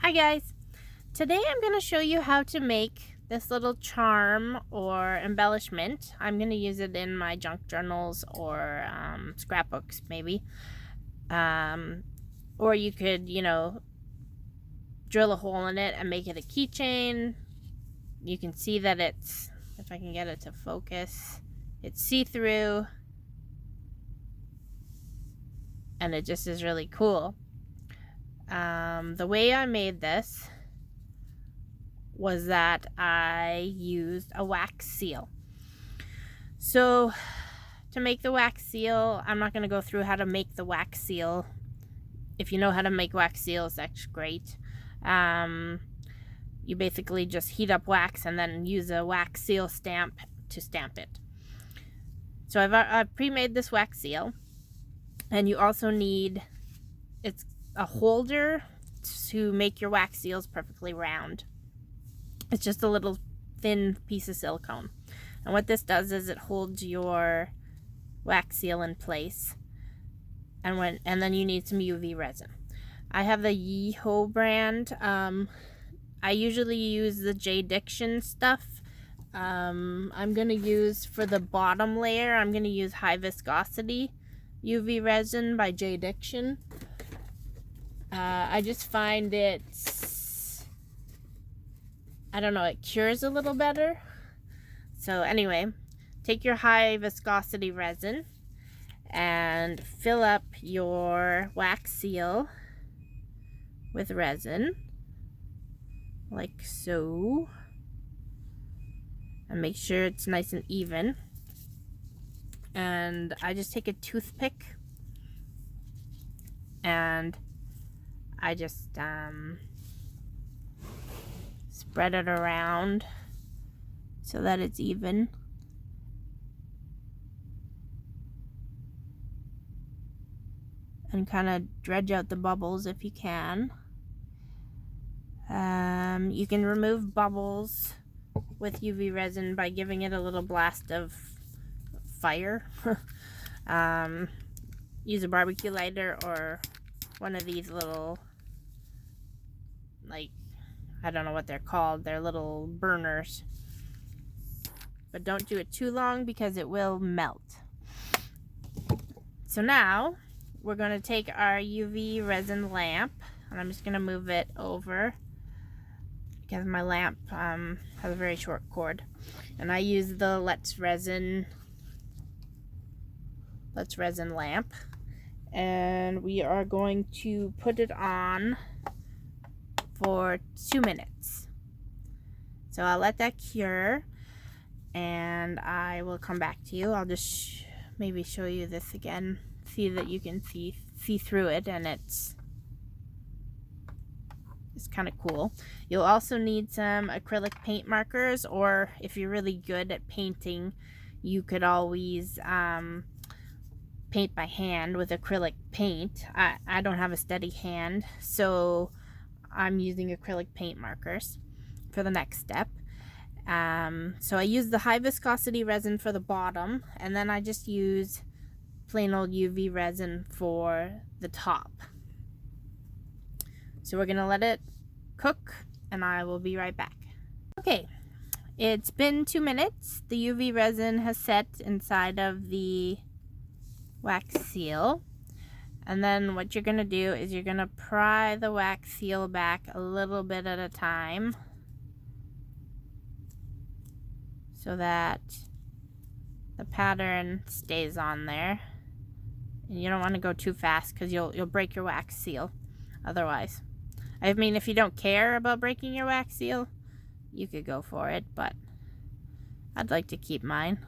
Hi guys! Today I'm going to show you how to make this little charm or embellishment. I'm going to use it in my junk journals or scrapbooks maybe. Or you could, drill a hole in it and make it a keychain. You can see that it's, if I can get it to focus, it's see-through. And it just is really cool. The way I made this was that I used a wax seal. So to make the wax seal, I'm not going to go through how to make the wax seal. If you know how to make wax seals, that's great. You basically just heat up wax and then use a wax seal stamp to stamp it. So I've pre-made this wax seal, and you also need a holder to make your wax seals perfectly round. It's just a little thin piece of silicone, and what this does is it holds your wax seal in place. And then you need some UV resin. I have the Yeeho brand. I usually use the J-Diction stuff. I'm gonna use, for the bottom layer, I'm gonna use high viscosity UV resin by J-Diction. I just find I don't know, it cures a little better. So anyway, take your high viscosity resin and fill up your wax seal with resin, like so. And make sure it's nice and even. And I just take a toothpick and I just spread it around so that it's even. And kind of dredge out the bubbles if you can. You can remove bubbles with UV resin by giving it a little blast of fire. Use a barbecue lighter or one of these little, like, I don't know what they're called. They're little burners. But don't do it too long because it will melt. So now we're going to take our UV resin lamp, and I'm just going to move it over because my lamp has a very short cord. And I use the Let's Resin lamp. And we are going to put it on for 2 minutes. So I'll let that cure and I will come back to you. I'll just maybe show you this again. See that you can see through it, and it's kind of cool. You'll also need some acrylic paint markers, or if you're really good at painting, you could always paint by hand with acrylic paint. I don't have a steady hand, so I'm using acrylic paint markers for the next step. So I use the high viscosity resin for the bottom, and then I just use plain old UV resin for the top. So we're gonna let it cook, and I will be right back. Okay, it's been 2 minutes. The UV resin has set inside of the wax seal, and then what you're gonna do is you're gonna pry the wax seal back a little bit at a time so that the pattern stays on there. And you don't want to go too fast because you'll break your wax seal otherwise. I mean, if you don't care about breaking your wax seal, you could go for it, but I'd like to keep mine.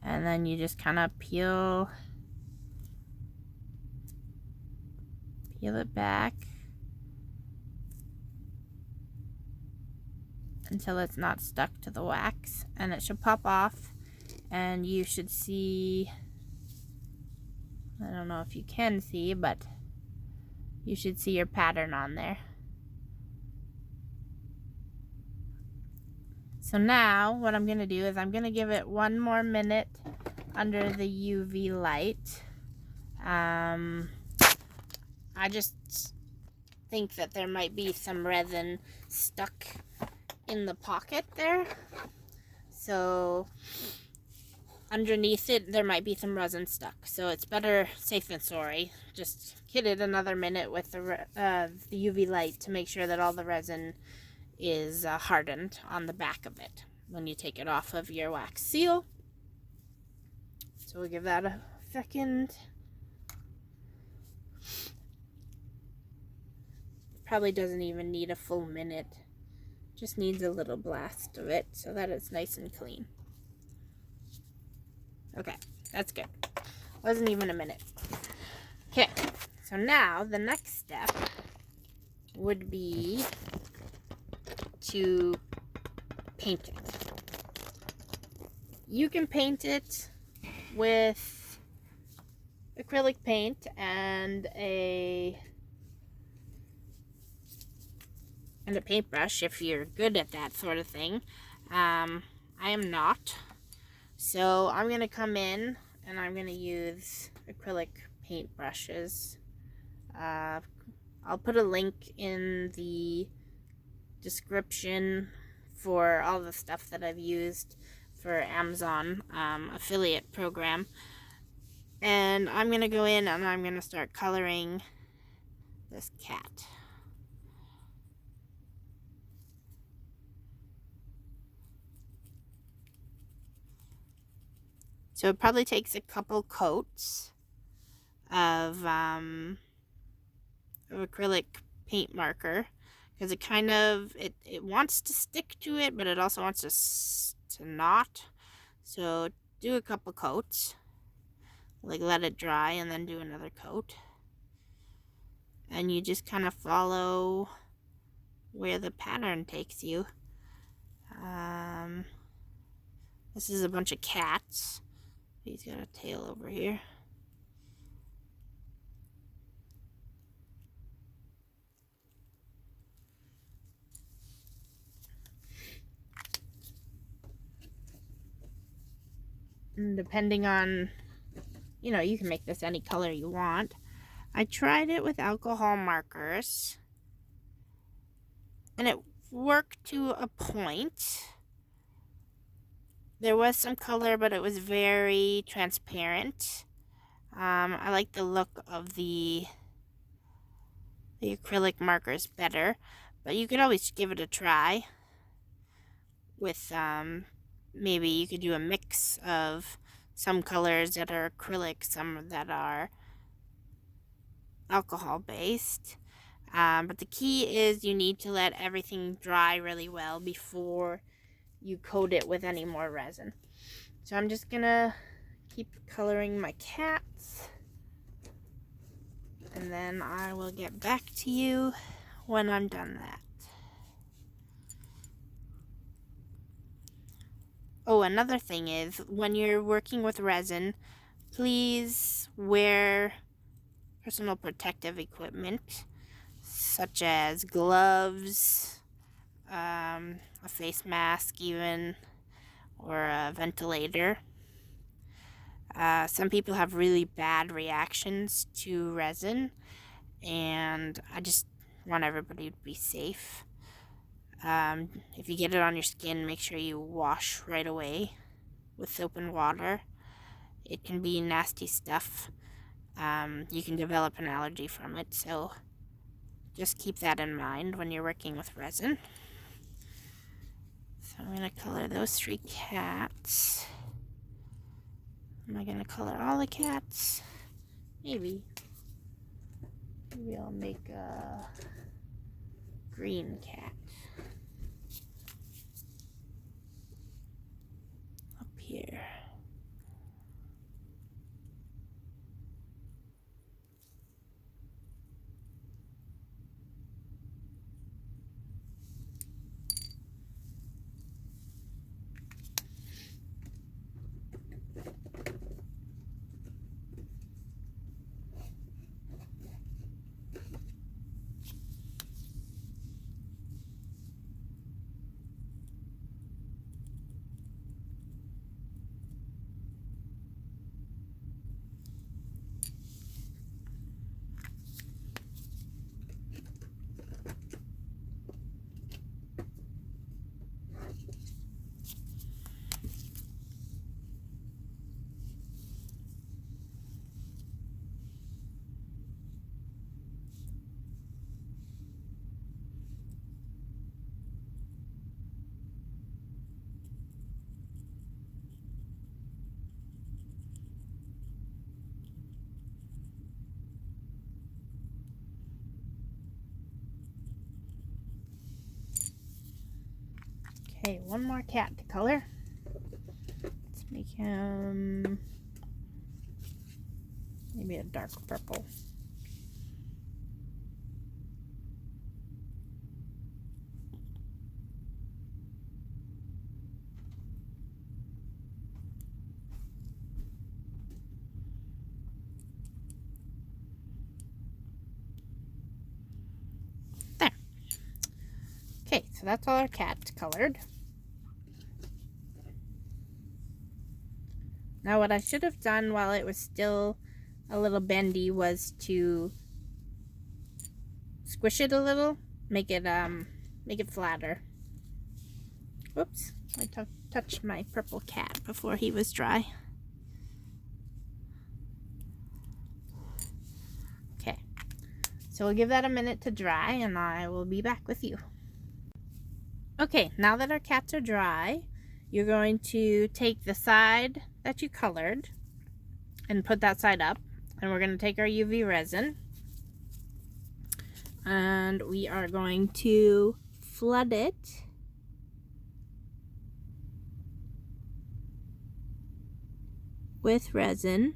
And then you just kind of peel it back until it's not stuck to the wax, and it should pop off, and you should see, I don't know if you can see, but you should see your pattern on there. So now what I'm going to do is I'm going to give it 1 more minute under the UV light. I just think that there might be some resin stuck in the pocket there. So underneath it, there might be some resin stuck. So it's better safe than sorry. Just hit it another minute with the UV light to make sure that all the resin is hardened on the back of it when you take it off of your wax seal. So we'll give that a second. Probably doesn't even need a full minute. Just needs a little blast of it so that it's nice and clean. Okay, that's good. Wasn't even a minute. Okay, so now the next step would be to paint it. You can paint it with acrylic paint and a paintbrush if you're good at that sort of thing. I am not. So I'm going to come in and I'm going to use acrylic paint brushes. I'll put a link in the description for all the stuff that I've used for Amazon affiliate program. And I'm going to go in and I'm going to start coloring this cat. So it probably takes a couple coats of acrylic paint marker, because it kind of it wants to stick to it, but it also wants to not. So do a couple coats, like let it dry and then do another coat, and you just kind of follow where the pattern takes you. This is a bunch of cats. He's got a tail over here. And depending on, you can make this any color you want. I tried it with alcohol markers, and it worked to a point. There was some color, but it was very transparent. I like the look of the acrylic markers better, but you could always give it a try with maybe you could do a mix of some colors that are acrylic, some that are alcohol based. But the key is you need to let everything dry really well before you coat it with any more resin. So I'm just gonna keep coloring my cats, and then I will get back to you when I'm done that. Oh, another thing is, when you're working with resin, please wear personal protective equipment, such as gloves, a face mask even, or a ventilator. Some people have really bad reactions to resin, and I just want everybody to be safe. If you get it on your skin, make sure you wash right away with soap and water. It can be nasty stuff. You can develop an allergy from it, so just keep that in mind when you're working with resin. So I'm going to color those 3 cats. Am I going to color all the cats? Maybe I'll make a green cat up here. Okay, one more cat to color. Let's make him maybe a dark purple. There. Okay, so that's all our cat colored. Now what I should have done while it was still a little bendy was to squish it a little, make it flatter. Whoops, I touched my purple cat before he was dry. Okay, so we'll give that a minute to dry and I will be back with you. Okay, now that our cats are dry, you're going to take the side that you colored and put that side up, and we're going to take our UV resin and we are going to flood it with resin,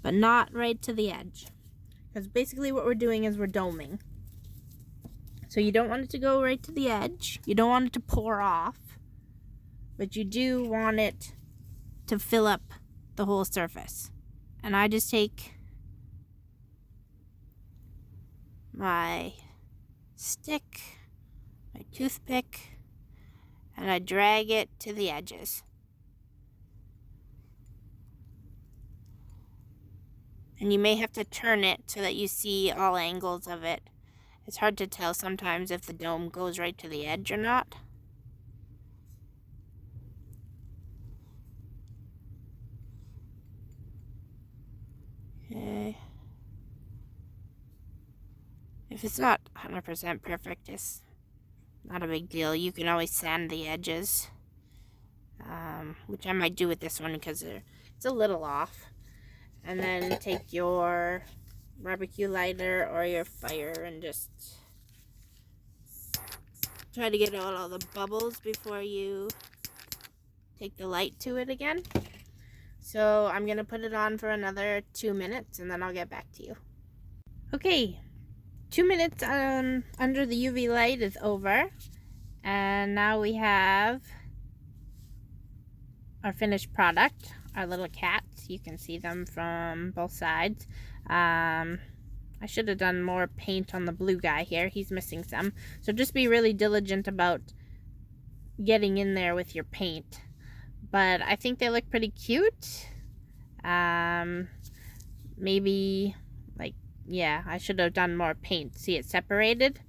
but not right to the edge, because basically what we're doing is we're doming. So you don't want it to go right to the edge, you don't want it to pour off, but you do want it to fill up the whole surface. And I just take my stick, my toothpick, and I drag it to the edges. And you may have to turn it so that you see all angles of it. It's hard to tell sometimes if the dome goes right to the edge or not. Okay. If it's not 100% perfect, it's not a big deal. You can always sand the edges, which I might do with this one because it's a little off. And then take your barbecue lighter or your fire and just try to get out all the bubbles before you take the light to it again. So I'm going to put it on for another 2 minutes and then I'll get back to you. Okay, 2 minutes under the UV light is over. And now we have our finished product, our little cats. You can see them from both sides. I should have done more paint on the blue guy here. He's missing some. So just be really diligent about getting in there with your paint. But I think they look pretty cute. Maybe, like, yeah, I should have done more paint. See it separated?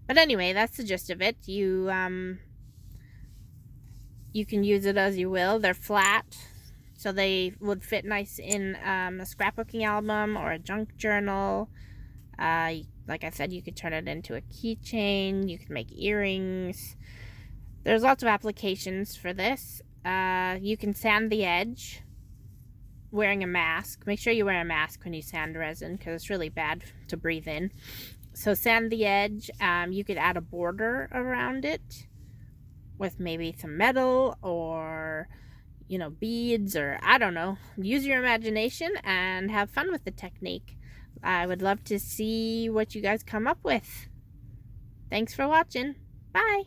But anyway, that's the gist of it. You can use it as you will. They're flat, so they would fit nice in a scrapbooking album or a junk journal. Like I said, you could turn it into a keychain. You could make earrings. There's lots of applications for this. You can sand the edge wearing a mask. Make sure you wear a mask when you sand resin because it's really bad to breathe in. So sand the edge. You could add a border around it with maybe some metal or, you know, beads, or I don't know. Use your imagination and have fun with the technique. I would love to see what you guys come up with. Thanks for watching. Bye.